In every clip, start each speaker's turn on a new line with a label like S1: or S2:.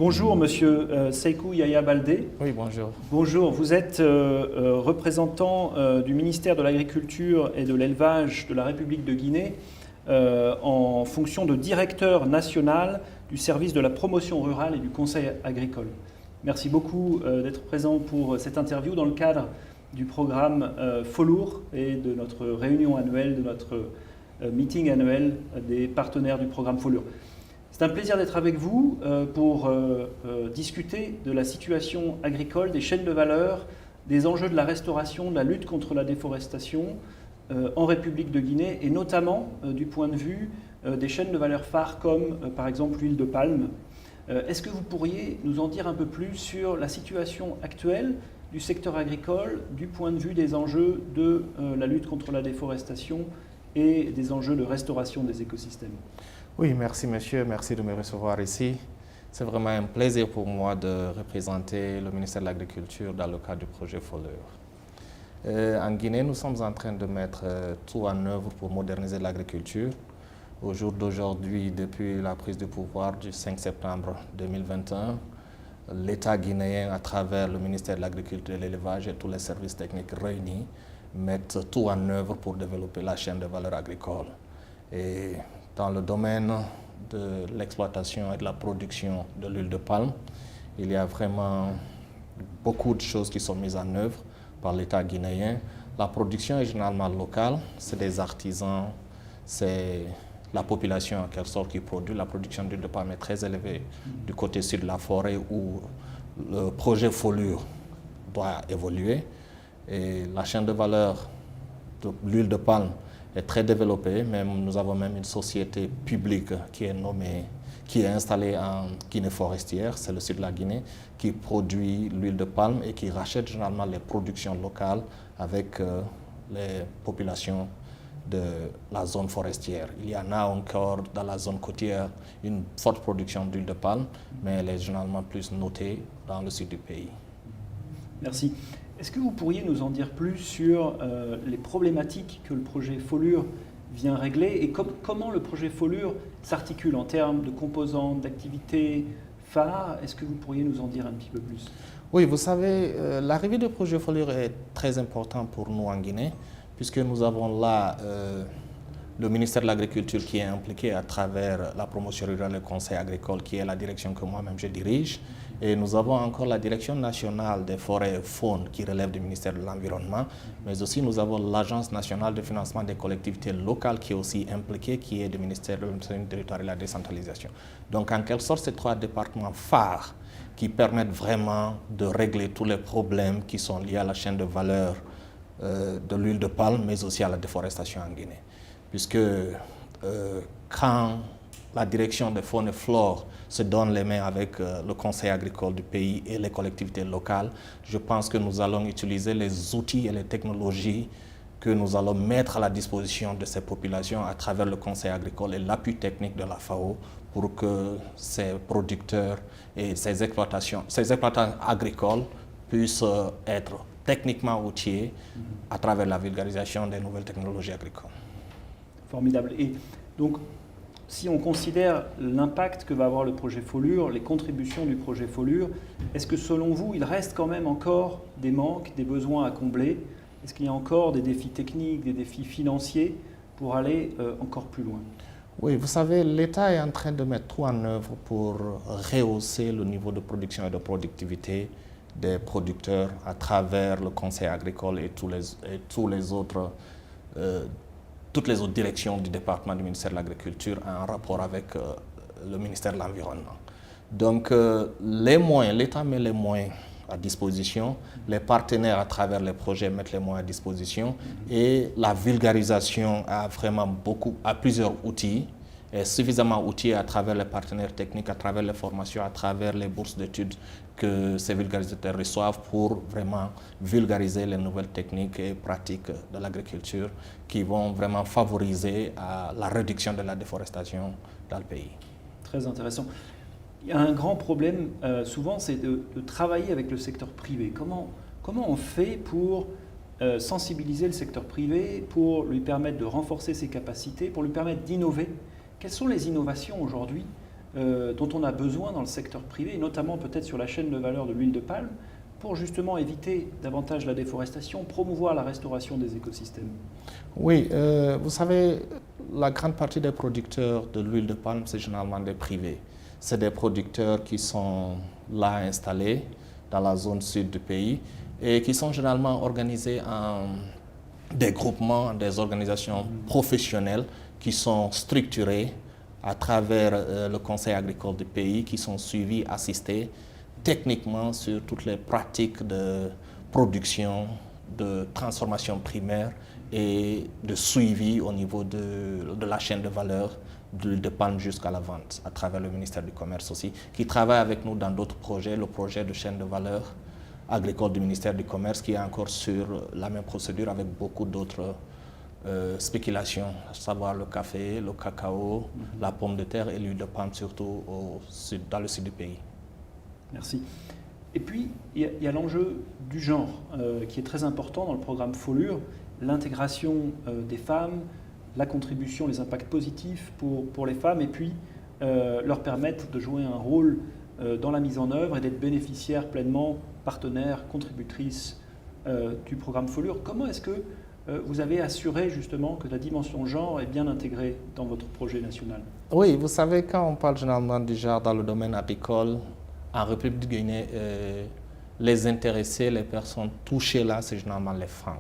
S1: Bonjour, monsieur Seikou Yaya Baldé.
S2: Oui, bonjour.
S1: Bonjour, vous êtes représentant du ministère de l'Agriculture et de l'Élevage de la République de Guinée en fonction de directeur national du service de la promotion rurale et du conseil agricole. Merci beaucoup d'être présent pour cette interview dans le cadre du programme FOLUR et de notre réunion annuelle, de notre meeting annuel des partenaires du programme FOLUR. C'est un plaisir d'être avec vous pour discuter de la situation agricole, des chaînes de valeur, des enjeux de la restauration, de la lutte contre la déforestation en République de Guinée et notamment du point de vue des chaînes de valeur phares comme par exemple l'huile de palme. Est-ce que vous pourriez nous en dire un peu plus sur la situation actuelle du secteur agricole du point de vue des enjeux de la lutte contre la déforestation et des enjeux de restauration des écosystèmes ?
S2: Oui, merci monsieur, merci de me recevoir ici. C'est vraiment un plaisir pour moi de représenter le ministère de l'Agriculture dans le cadre du projet FOLUR. En Guinée, nous sommes en train de mettre tout en œuvre pour moderniser l'agriculture. Au jour d'aujourd'hui, depuis la prise de pouvoir du 5 septembre 2021, l'État guinéen, à travers le ministère de l'Agriculture et de l'Élevage et tous les services techniques réunis, mettent tout en œuvre pour développer la chaîne de valeur agricole. Et dans le domaine de l'exploitation et de la production de l'huile de palme, il y a vraiment beaucoup de choses qui sont mises en œuvre par l'État guinéen. La production est généralement locale, c'est des artisans, c'est la population en quelque sorte qui produit. La production d'huile de palme est très élevée du côté sud de la forêt où le projet FOLUR doit évoluer. Et la chaîne de valeur de l'huile de palme est très développée. Nous avons même une société publique qui est installée en Guinée forestière, c'est le sud de la Guinée, qui produit l'huile de palme et qui rachète généralement les productions locales avec les populations de la zone forestière. Il y en a encore dans la zone côtière une forte production d'huile de palme, mais elle est généralement plus notée dans le sud du pays.
S1: Merci. Est-ce que vous pourriez nous en dire plus sur les problématiques que le projet FOLUR vient régler et comment le projet FOLUR s'articule en termes de composantes, d'activités phares? Est-ce que vous pourriez nous en dire un petit peu plus?
S2: Oui, vous savez, l'arrivée du projet FOLUR est très importante pour nous en Guinée, puisque nous avons là le ministère de l'Agriculture qui est impliqué à travers la promotion rurale et le conseil agricole, qui est la direction que moi-même je dirige. Et nous avons encore la direction nationale des forêts et faune qui relève du ministère de l'Environnement, mais aussi nous avons l'Agence nationale de financement des collectivités locales qui est aussi impliquée, qui est du ministère de l'Administration territoriale et de la décentralisation. Donc en quelque sorte, ces trois départements phares qui permettent vraiment de régler tous les problèmes qui sont liés à la chaîne de valeur de l'huile de palme, mais aussi à la déforestation en Guinée. Puisque quand la direction de faune et flore se donne les mains avec le conseil agricole du pays et les collectivités locales, je pense que nous allons utiliser les outils et les technologies que nous allons mettre à la disposition de ces populations à travers le conseil agricole et l'appui technique de la FAO pour que ces producteurs et ces exploitants agricoles puissent être techniquement outillés à travers la vulgarisation des nouvelles technologies agricoles.
S1: Formidable. Et donc, si on considère l'impact que va avoir le projet FOLUR, les contributions du projet FOLUR, est-ce que selon vous, il reste quand même encore des manques, des besoins à combler? Est-ce qu'il y a encore des défis techniques, des défis financiers pour aller encore plus loin?
S2: Oui, vous savez, l'État est en train de mettre tout en œuvre pour rehausser le niveau de production et de productivité des producteurs à travers le conseil agricole et toutes les autres directions du département du ministère de l'Agriculture en rapport avec le ministère de l'Environnement. Donc les moyens, l'État met les moyens à disposition, les partenaires à travers les projets mettent les moyens à disposition et la vulgarisation a plusieurs outils est suffisamment outillée à travers les partenaires techniques, à travers les formations, à travers les bourses d'études que ces vulgarisateurs reçoivent pour vraiment vulgariser les nouvelles techniques et pratiques de l'agriculture qui vont vraiment favoriser la réduction de la déforestation dans le pays.
S1: Très intéressant. Il y a un grand problème souvent, c'est de travailler avec le secteur privé. Comment on fait pour sensibiliser le secteur privé, pour lui permettre de renforcer ses capacités, pour lui permettre d'innover? Quelles sont les innovations aujourd'hui dont on a besoin dans le secteur privé, et notamment peut-être sur la chaîne de valeur de l'huile de palme, pour justement éviter davantage la déforestation, promouvoir la restauration des écosystèmes?
S2: Oui, vous savez, la grande partie des producteurs de l'huile de palme, c'est généralement des privés. C'est des producteurs qui sont là installés dans la zone sud du pays et qui sont généralement organisés en des groupements, des organisations professionnelles qui sont structurées à travers le conseil agricole du pays, qui sont suivis, assistés techniquement sur toutes les pratiques de production, de transformation primaire et de suivi au niveau de la chaîne de valeur de l'huile de palme jusqu'à la vente, à travers le ministère du Commerce aussi, qui travaille avec nous dans d'autres projets, le projet de chaîne de valeur agricole du ministère du Commerce, qui est encore sur la même procédure avec beaucoup d'autres spéculations, à savoir le café, le cacao, la pomme de terre et l'huile de palme, surtout dans le sud du pays.
S1: Merci. Et puis, il y a l'enjeu du genre qui est très important dans le programme Folure, l'intégration des femmes, la contribution, les impacts positifs pour les femmes, et puis leur permettre de jouer un rôle dans la mise en œuvre et d'être bénéficiaires pleinement, partenaires, contributrices du programme Folure. Comment est-ce que vous avez assuré justement que la dimension genre est bien intégrée dans votre projet national?
S2: Oui, vous savez, quand on parle généralement du genre dans le domaine agricole, en République de Guinée, les intéressés, les personnes touchées là, c'est généralement les femmes.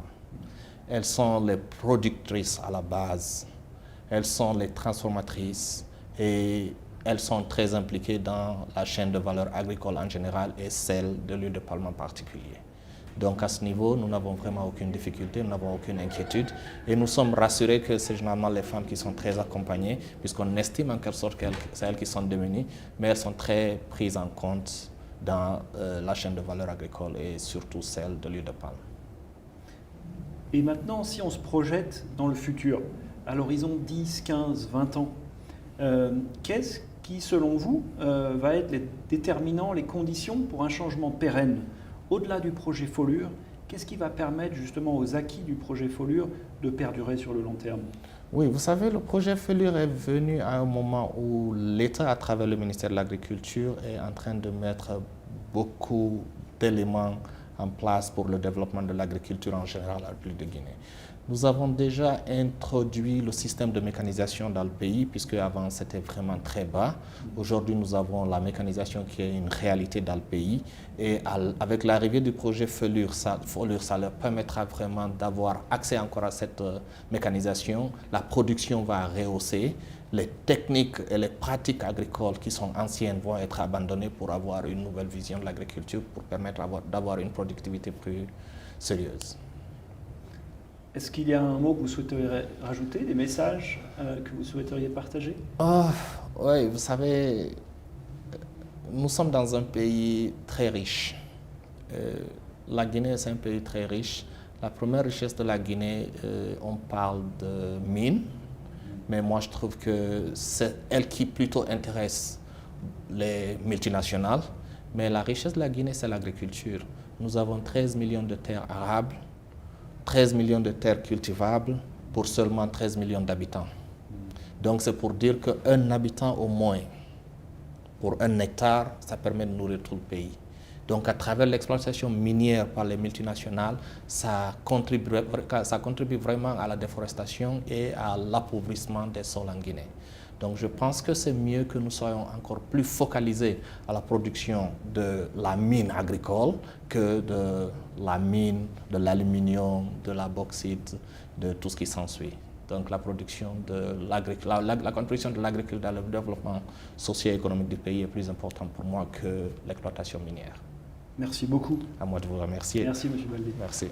S2: Elles sont les productrices à la base, elles sont les transformatrices et elles sont très impliquées dans la chaîne de valeur agricole en général et celle de l'huile de palme en particulier. Donc à ce niveau, nous n'avons vraiment aucune difficulté, nous n'avons aucune inquiétude et nous sommes rassurés que c'est généralement les femmes qui sont très accompagnées puisqu'on estime en quelque sorte que c'est elles qui sont démunies, mais elles sont très prises en compte dans la chaîne de valeur agricole et surtout celle de l'huile de palme.
S1: Et maintenant, si on se projette dans le futur, à l'horizon 10, 15, 20 ans, qu'est-ce qui, selon vous, va être les déterminants, les conditions pour un changement pérenne? Au-delà du projet Folure, qu'est-ce qui va permettre justement aux acquis du projet Folure de perdurer sur le long terme?
S2: Oui, vous savez, le projet Folure est venu à un moment où l'État, à travers le ministère de l'Agriculture, est en train de mettre beaucoup d'éléments en place pour le développement de l'agriculture en général à la République de Guinée. Nous avons déjà introduit le système de mécanisation dans le pays, puisque avant c'était vraiment très bas. Aujourd'hui, nous avons la mécanisation qui est une réalité dans le pays. Et avec l'arrivée du projet Folure, ça leur permettra vraiment d'avoir accès encore à cette mécanisation. La production va rehausser. Les techniques et les pratiques agricoles qui sont anciennes vont être abandonnées pour avoir une nouvelle vision de l'agriculture, pour permettre d'avoir une productivité plus sérieuse.
S1: Est-ce qu'il y a un mot que vous souhaiteriez rajouter, des messages que vous souhaiteriez partager?
S2: Oui, vous savez, nous sommes dans un pays très riche. La Guinée, c'est un pays très riche. La première richesse de la Guinée, on parle de mines, mais moi je trouve que c'est elle qui plutôt intéresse les multinationales. Mais la richesse de la Guinée, c'est l'agriculture. Nous avons 13 millions de terres arables, 13 millions de terres cultivables pour seulement 13 millions d'habitants. Donc c'est pour dire qu'un habitant au moins, pour 1 hectare, ça permet de nourrir tout le pays. Donc à travers l'exploitation minière par les multinationales, ça contribue vraiment à la déforestation et à l'appauvrissement des sols en Guinée. Donc je pense que c'est mieux que nous soyons encore plus focalisés à la production de la mine agricole que de la mine, de l'aluminium, de la bauxite, de tout ce qui s'ensuit. Donc la production de la contribution de l'agriculture dans le développement socio-économique du pays est plus importante pour moi que l'exploitation minière.
S1: Merci beaucoup.
S2: À moi de vous remercier.
S1: Merci, M. Baldé.
S2: Merci.